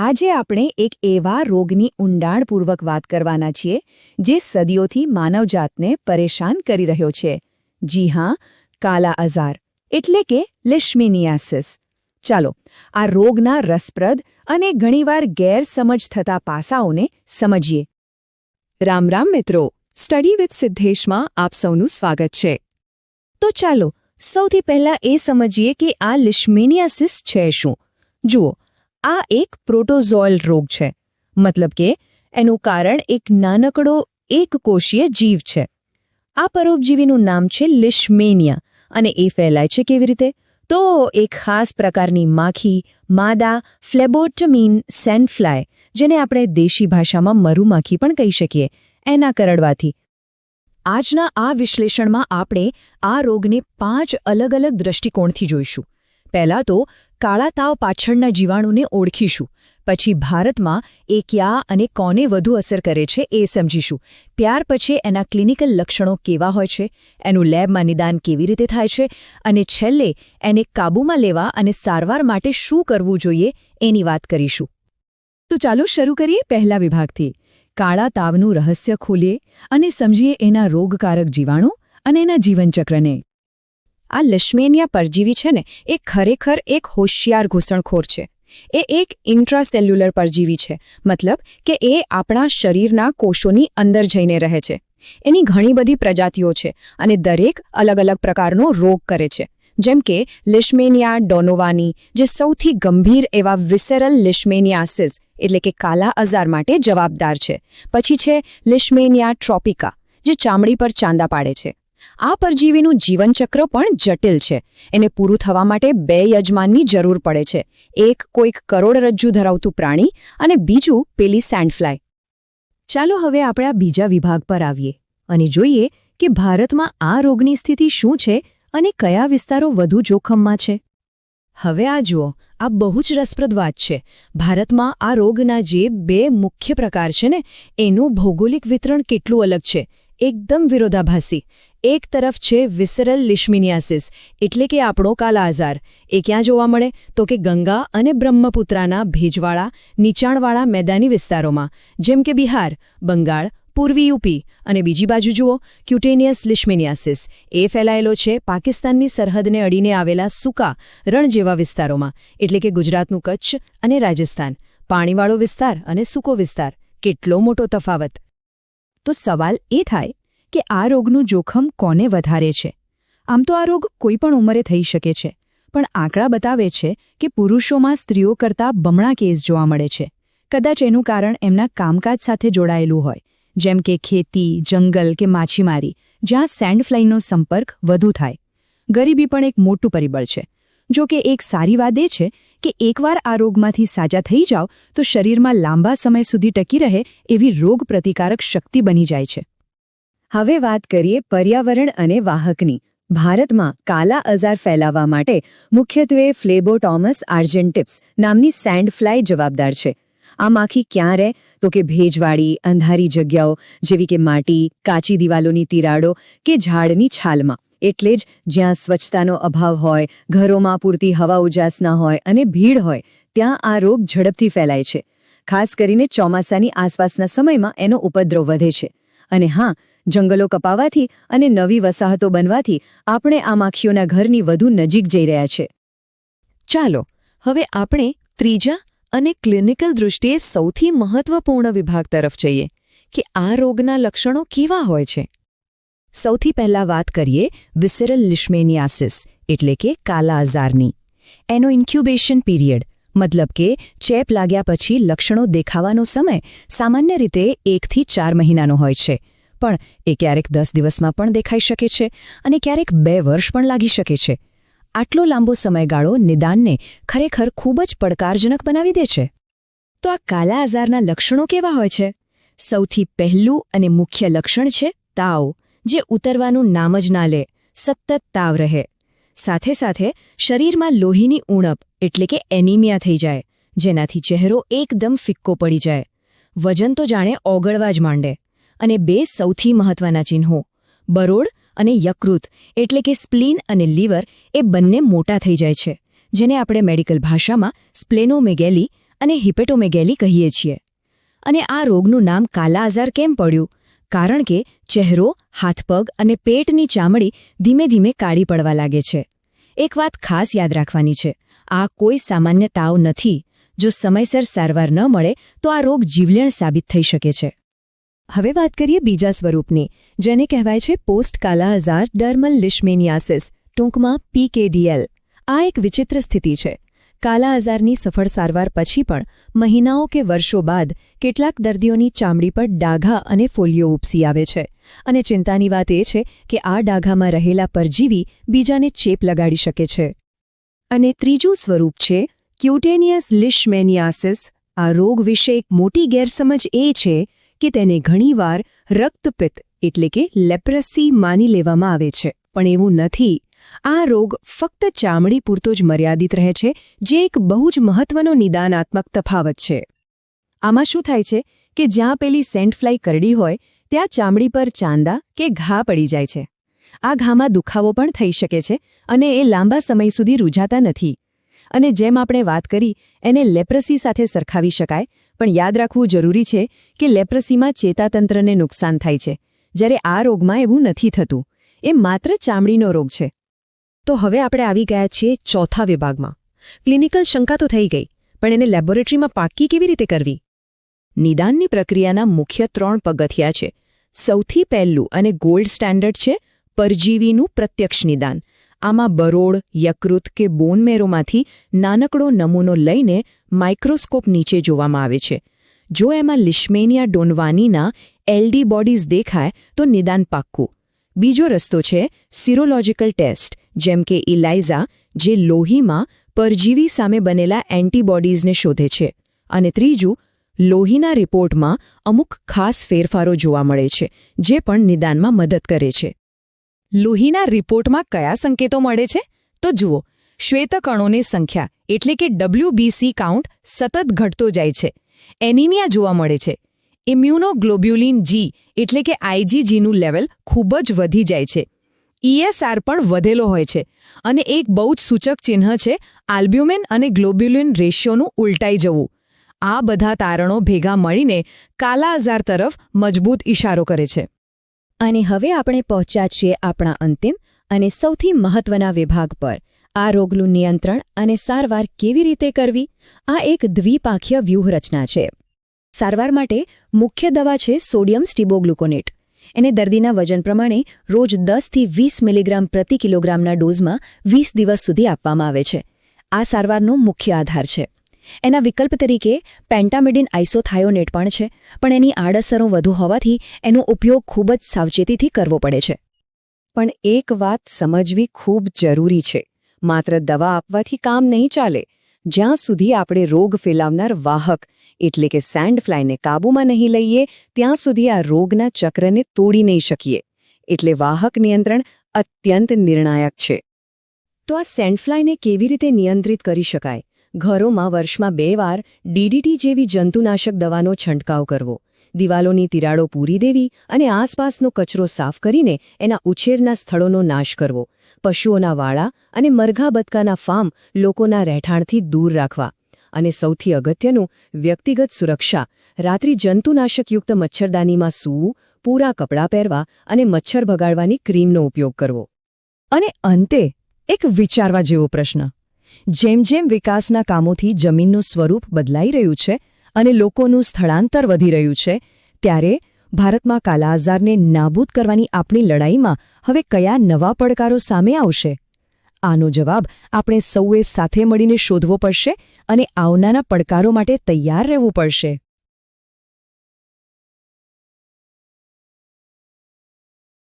આજે આપણે એક એવા રોગની ઊંડાણપૂર્વક વાત કરવાના છીએ જે સદીઓથી માનવજાતને પરેશાન કરી રહ્યો છે. જી હા, કાલા આઝાર એટલે કે લેશમેનિયાસિસ. ચાલો આ રોગના રસપ્રદ અને ઘણીવાર ગેરસમજ થતા પાસાઓને સમજીએ. રામ રામ મિત્રો, સ્ટડી વિથ સિદ્ધેશમાં આપ સૌનું સ્વાગત છે. તો ચાલો સૌથી પહેલા એ સમજીએ કે આ લેશમેનિયાસિસ છે શું. જુઓ, આ એક પ્રોટોઝોઅલ રોગ છે, મતલબ કે એનું કારણ એક નાનકડો એકકોષીય જીવ છે. આ પરોપજીવીનું નામ છે લેશમેનિયા અને એ ફેલાય છે કેવી રીતે? તો એક ખાસ પ્રકારની માખી, માદા ફ્લેબોટમીન સેન્ડફ્લાય, જેને આપણે દેશી ભાષામાં મરુમાખી પણ કહી શકીએ, એના કરડવાથી. આજના આ વિશ્લેષણમાં આપણે આ રોગને 5 અલગ અલગ દ્રષ્ટિકોણથી જોઈશું. પહેલાં તો કાળા તાવ પાછળના જીવાણુને ઓળખીશું. પછી ભારતમાં એ ક્યાં અને કોને વધુ અસર કરે છે એ સમજીશું. ત્યાર પછી એના ક્લિનિકલ લક્ષણો કેવા હોય છે, એનું લેબમાં નિદાન કેવી રીતે થાય છે, અને છેલ્લે એને કાબૂમાં લેવા અને સારવાર માટે શું કરવું જોઈએ એની વાત કરીશું. તો ચાલો શરૂ કરીએ પહેલા વિભાગથી. કાળા તાવનું રહસ્ય ખોલીએ અને સમજીએ એના રોગકારક જીવાણુ અને એના જીવનચક્રને. આ લેશમેનિયા પરજીવી છે ને, એ ખરેખર એક હોશિયાર ઘૂસણખોર છે. એ એક ઇન્ટ્રાસેલ્યુલર પરજીવી છે, મતલબ કે એ આપણા શરીરના કોષોની અંદર જઈને રહે છે. એની ઘણી બધી પ્રજાતિઓ છે અને દરેક અલગ અલગ પ્રકારનો રોગ કરે છે. જેમ કે લેશમેનિયા ડોનોવાની, જે સૌથી ગંભીર એવા વિસેરલ લેશમેનિયાસિસ એટલે કે કાલા આઝાર માટે જવાબદાર છે. પછી છે લેશમેનિયા ટ્રોપિકા, જે ચામડી પર ચાંદા પાડે છે. આ પરજીવીનું જીવનચક્ર પણ જટિલ છે. એને પૂરું થવા માટે 2 યજમાનની જરૂર પડે છે. એક કોઈક કરોડરજ્જુ ધરાવતું પ્રાણી અને બીજું પેલી સેન્ડફ્લાય. ચાલો હવે આપણે આ બીજા વિભાગ પર આવીએ અને જોઈએ કે ભારતમાં આ રોગની સ્થિતિ શું છે અને કયા વિસ્તારો વધુ જોખમમાં છે. હવે આ જુઓ, આ બહુ જ રસપ્રદ વાત છે. ભારતમાં આ રોગના જે 2 મુખ્ય પ્રકાર છે ને, એનું ભૌગોલિક વિતરણ કેટલું અલગ છે, એકદમ વિરોધાભાસી. એક તરફ છે વિસરલ લેશમેનિયાસિસ એટલે કે આપણો કાલા આઝાર. એ ક્યાં જોવા મળે? તો કે ગંગા અને બ્રહ્મપુત્રાના ભેજવાળા, નીચાણવાળા મેદાની વિસ્તારોમાં, જેમ કે બિહાર, બંગાળ, પૂર્વી યુપી. અને બીજી બાજુ જુઓ, ક્યુટેનિયસ લેશમેનિયાસિસ. એ ફેલાયેલો છે પાકિસ્તાનની સરહદને અડીને આવેલા સૂકા રણ જેવા વિસ્તારોમાં, એટલે કે ગુજરાતનું કચ્છ અને રાજસ્થાન. પાણીવાળો વિસ્તાર અને સૂકો વિસ્તાર, કેટલો મોટો તફાવત! તો સવાલ એ થાય કે આ રોગનું જોખમ કોને વધારે છે? આમ તો આ રોગ કોઈ પણ ઉંમરે થઈ શકે છે, પણ આંકડા બતાવે છે કે પુરુષોમાં સ્ત્રીઓ કરતાં બમણા કેસ જોવા મળે છે. કદાચ એનું કારણ એમના કામકાજ સાથે જોડાયેલું હોય, જેમ કે ખેતી, જંગલ કે માછીમારી, જ્યાં સેન્ડફ્લાયનો સંપર્ક વધુ થાય. ગરીબી પણ એક મોટું પરિબળ છે. જો કે એક સારી વાત એ છે કે એકવાર આ રોગમાંથી સાજા થઈ જાઓ તો શરીરમાં લાંબા સમય સુધી ટકી રહે એવી રોગ પ્રતિકારક શક્તિ બની જાય છે. હવે વાત કરીએ પર્યાવરણ અને વાહકની. ભારતમાં કાલા આઝાર ફેલાવવા માટે મુખ્યત્વે ફ્લેબોટોમસ આર્જેન્ટિપ્સ નામની સેન્ડફ્લાય જવાબદાર છે. આ માખી ક્યાં રહે? તો કે ભેજવાળી, અંધારી જગ્યાઓ જેવી કે માટી, કાચી દિવાલોની તિરાડો કે ઝાડની છાલમાં. એટલે જ જ્યાં સ્વચ્છતાનો અભાવ હોય, ઘરોમાં પૂરતી હવા ઉજાસ ન હોય અને ભીડ હોય, ત્યાં આ રોગ ઝડપથી ફેલાય છે. ખાસ કરીને ચોમાસાની આસપાસના સમયમાં એનો ઉપદ્રવ વધે છે. અને હા, જંગલો કપાવાથી અને નવી વસાહતો બનવાથી આપણે આ માખીઓના ઘરની વધુ નજીક જઈ રહ્યા છે. ચાલો હવે આપણે ત્રીજા અને ક્લિનિકલ દૃષ્ટિએ સૌથી મહત્વપૂર્ણ વિભાગ તરફ જઈએ કે આ રોગના લક્ષણો કેવા હોય છે. સૌથી પહેલા વાત કરીએ વિસેરલ લેશમેનિયાસિસ એટલે કે કાલા આઝારની. એનો ઇન્ક્યુબેશન પીરિયડ, મતલબ કે ચેપ લાગ્યા પછી લક્ષણો દેખાવાનો સમય સામાન્ય રીતે 1 થી 4 મહિનાનો હોય છે. પણ એ ક્યારેક 10 દિવસમાં પણ દેખાઈ શકે છે અને ક્યારેક 2 વર્ષ પણ લાગી શકે છે. આટલો લાંબો સમયગાળો નિદાનને ખરેખર ખૂબ જ પડકારજનક બનાવી દે છે. તો આ કાલા આઝારના લક્ષણો કેવા હોય છે? સૌથી પહેલું અને મુખ્ય લક્ષણ છે તાવ, જે ઉતરવાનું નામ જ ના લે. સતત તાવ રહે. સાથે સાથે શરીરમાં લોહીની ઉણપ એટલે કે એનિમિયા થઈ જાય, જેનાથી ચહેરો એકદમ ફિક્કો પડી જાય. વજન તો જાણે ઓગળવા જ માંડે. અને 2 સૌથી મહત્વના ચિહ્નો, બરોડ અને યકૃત એટલે કે સ્પ્લીન અને લીવર, એ બંને મોટા થઈ જાય છે, જેને આપણે મેડિકલ ભાષામાં સ્પ્લેનોમેગેલી અને હિપેટોમેગેલી કહીએ છીએ. અને આ રોગનું નામ કાલા આઝાર કેમ પડ્યું? કારણ કે ચહેરો, હાથપગ અને પેટની ચામડી ધીમે ધીમે કાળી પડવા લાગે છે. એક વાત ખાસ યાદ રાખવાની છે, આ કોઈ સામાન્ય તાવ નથી. જો સમયસર સારવાર ન મળે તો આ રોગ જીવલેણ સાબિત થઈ શકે છે. હવે વાત કરીએ બીજા સ્વરૂપની, જેને કહેવાય છે પોસ્ટ કાલા આઝાર ડર્મલ લિશમેનિયાસિસ, ટૂંકમાં PKDL. આ એક વિચિત્ર સ્થિતિ છે. કાલા આઝારની સફળ સારવાર પછી પણ મહિનાઓ કે વર્ષો બાદ કેટલાક દર્દીઓની ચામડી પર ડાઘા અને ફોલ્લીઓ ઉપસી આવે છે. અને ચિંતાની વાત એ છે કે આ ડાઘામાં રહેલા પરજીવી બીજાને ચેપ લગાડી શકે છે. અને ત્રીજું સ્વરૂપ છે ક્યુટેનિયસ લિશમેનિયાસિસ. આ રોગ વિશે એક મોટી ગેરસમજ એ છે કે તેને ઘણીવાર રક્તપિત્ત એટલે કે લેપ્રસી માની લેવામાં આવે છે, પણ એવું નથી. આ રોગ ફક્ત ચામડી પૂરતો જ મર્યાદિત રહે છે, જે એક બહુ જ મહત્વનો નિદાનાત્મક તફાવત છે. આમાં શું થાય છે કે જ્યાં પેલી સેન્ટ ફ્લાય કરડી હોય ત્યાં ચામડી પર ચાંદા કે ઘા પડી જાય છે. આ ઘામાં દુખાવો પણ થઈ શકે છે અને એ લાંબા સમય સુધી રૂઝાતા નથી. અને જેમ આપણે વાત કરી એને લેપ્રસી સાથે સરખાવી શકાય, પણ યાદ રાખવું જરૂરી છે કે લેપ્રસીમાં ચેતાતંત્રને નુકસાન થાય છે, જ્યારે આ રોગમાં એવું નથી થતું. એ માત્ર ચામડીનો રોગ છે. તો હવે આપણે આવી ગયા છીએ ચોથા વિભાગમાં. ક્લિનિકલ શંકા તો થઈ ગઈ, પણ એને લેબોરેટરીમાં પાક્કી કેવી રીતે કરવી? નિદાનની પ્રક્રિયાના મુખ્ય 3 પગથિયા છે. સૌથી પહેલું અને ગોલ્ડ સ્ટેન્ડર્ડ છે પરજીવીનું પ્રત્યક્ષ નિદાન. આમાં બરોળ, યકૃત કે બોન મેરોમાંથી નાનકડો નમૂનો લઈને માઇક્રોસ્કોપ નીચે જોવામાં આવે છે. જો એમાં લિશમેનિયા ડોનવાનીના LD બોડીઝ દેખાય તો નિદાન પાક્કું. બીજો રસ્તો છે સિરોલોજિકલ ટેસ્ટ, જેમ કે ઇલાઇઝા, જે લોહીમાં પરજીવી સામે બનેલા એન્ટીબોડીઝને શોધે છે. અને ત્રીજું, લોહીના રિપોર્ટમાં અમુક ખાસ ફેરફારો જોવા મળે છે, જે પણ નિદાનમાં મદદ કરે છે. લોહીના રિપોર્ટમાં કયા સંકેતો મળે છે? તો જુઓ, શ્વેતકણોની સંખ્યા એટલે કે WBC કાઉન્ટ સતત ઘટતો જાય છે. એનિમિયા જોવા મળે છે. ઇમ્યુનોગ્લોબ્યુલિન G એટલે કે IgGનું લેવલ ખૂબ જ વધી જાય છે. ESR પણ વધેલો હોય છે. અને એક બહુ જ સૂચક ચિહ્ન છે આલ્બ્યુમિન અને ગ્લોબ્યુલિન રેશિયોનું ઉલટાઈ જવું. આ બધા તારણો ભેગા મળીને કાલા આઝાર તરફ મજબૂત ઇશારો કરે છે. અને હવે આપણે પહોંચ્યા છીએ આપણા અંતિમ અને સૌથી મહત્વના વિભાગ પર. આ રોગનું નિયંત્રણ અને સારવાર કેવી રીતે કરવી? આ એક દ્વિપાખીય વ્યૂહરચના છે. સારવાર માટે મુખ્ય દવા છે સોડિયમ સ્ટીબોગ્લુકોનેટ. એને દર્દીના વજન પ્રમાણે રોજ 10થી 20 મિલીગ્રામ પ્રતિ કિલોગ્રામના ડોઝમાં 20 દિવસ સુધી આપવામાં આવે છે. આ સારવારનો મુખ્ય આધાર છે. એના વિકલ્પ તરીકે પેન્ટામિડિન આઇસોથાયોનેટ પણ છે, પણ એની આડઅસરો વધુ હોવાથી એનો ઉપયોગ ખૂબ જ સાવચેતીથી કરવો પડે છે. પણ એક વાત સમજવી ખૂબ જરૂરી છે, માત્ર દવા આપવાથી કામ નહીં ચાલે. જ્યાં સુધી આપણે રોગ ફેલાવનાર વાહક એટલે કે સેન્ડફ્લાયને કાબૂમાં નહીં લઈએ ત્યાં સુધી આ રોગના ચક્રને તોડી નહીં શકીએ. એટલે વાહક નિયંત્રણ અત્યંત નિર્ણાયક છે. તો આ સેન્ડફ્લાયને કેવી રીતે નિયંત્રિત કરી શકાય? ઘરોમાં વર્ષમાં 2 વાર DDT જેવી જંતુનાશક દવાનો છંટકાવ કરવો, દિવાલોની તિરાડો પૂરી દેવી અને આસપાસનો કચરો સાફ કરીને એના ઉછેરના સ્થળોનો નાશ કરવો, પશુઓના વાડા અને મરઘા બતકાના ફાર્મ લોકોના રહેઠાણથી દૂર રાખવા. અને સૌથી અગત્યનું, વ્યક્તિગત સુરક્ષા. રાત્રિ જંતુનાશકયુક્ત મચ્છરદાનીમાં સૂવું, પૂરા કપડાં પહેરવા અને મચ્છર ભગાડવાની ક્રીમનો ઉપયોગ કરવો. અને અંતે એક વિચારવા જેવો પ્રશ્ન. જેમ જેમ વિકાસના કામોથી જમીનનું સ્વરૂપ બદલાઈ રહ્યું છે અને લોકોનું સ્થળાંતર વધી રહ્યું છે, ત્યારે ભારતમાં કાલા આઝારને નાબૂદ કરવાની આપણી લડાઈમાં હવે કયા નવા પડકારો સામે આવશે? આનો જવાબ આપણે સૌએ સાથે મળીને શોધવો પડશે અને આવનારા પડકારો માટે તૈયાર રહેવું પડશે.